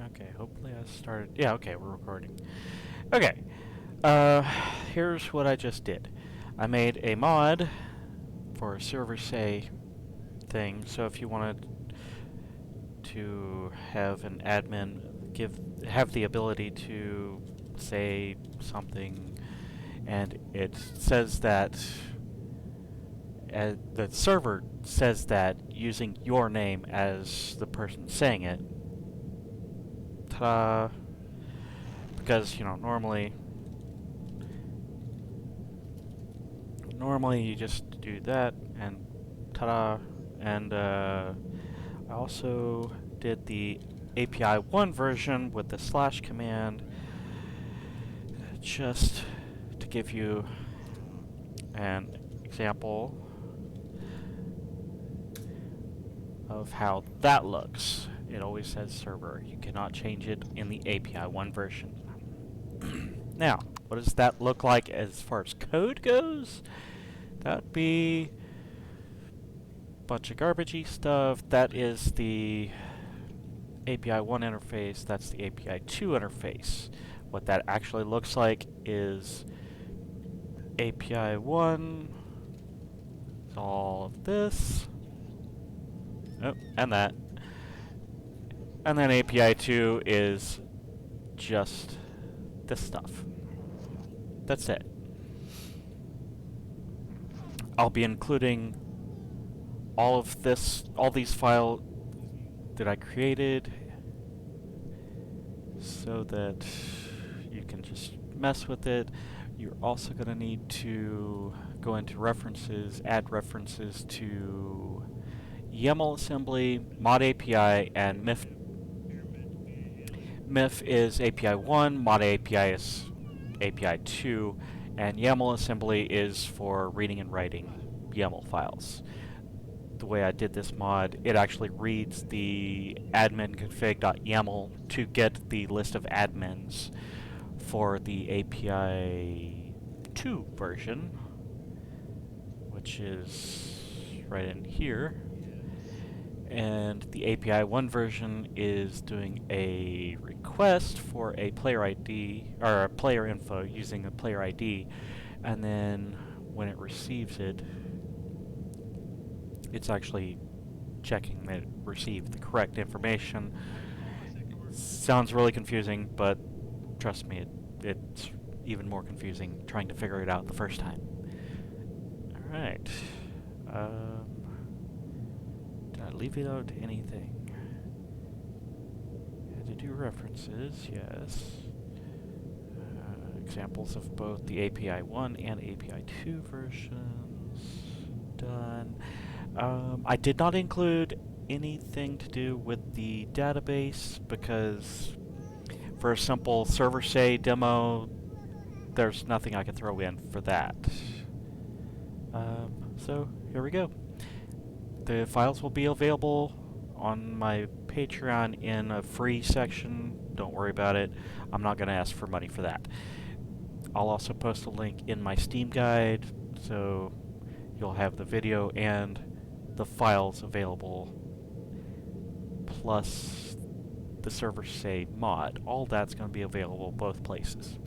Okay, hopefully I started. Yeah, okay, we're recording. Okay, here's what I just did. I made a mod for a ServerSay thing, so if you wanted to have an admin have the ability to say something, and it says that the server says that using your name as the person saying it. Ta-da! Because, you know, normally you just do that and ta-da. And I also did the API 1 version with the slash command just to give you an example of how that looks. It always says server. You cannot change it in the API 1 version. Now, what does that look like as far as code goes? That'd be a bunch of garbagey stuff. That is the API 1 interface. That's the API 2 interface. What that actually looks like is API 1 is all of this. Oh, and that. And then API 2 is just this stuff. That's it. I'll be including all these files that I created so that you can just mess with it. You're also going to need to go into references, add references to YAML assembly, mod API, and MIF. MIF is API 1, mod API is API 2, and YAML assembly is for reading and writing YAML files. The way I did this mod, it actually reads the admin config.yaml to get the list of admins for the API 2 version, which is right in here. And the API 1 version is doing a request for a player ID, or a player info using a player ID, and then when it receives it, it's actually checking that it received the correct information. Sounds really confusing, but trust me, it's even more confusing trying to figure it out the first time. Alright. Did I leave out anything? Had to do references, yes. Examples of both the API 1 and API 2 versions. Done. I did not include anything to do with the database because for a simple ServerSay demo, there's nothing I can throw in for that. So here we go. The files will be available on my Patreon in a free section. Don't worry about it. I'm not going to ask for money for that. I'll also post a link in my Steam guide, so you'll have the video and the files available, plus the ServerSay mod. All that's going to be available both places.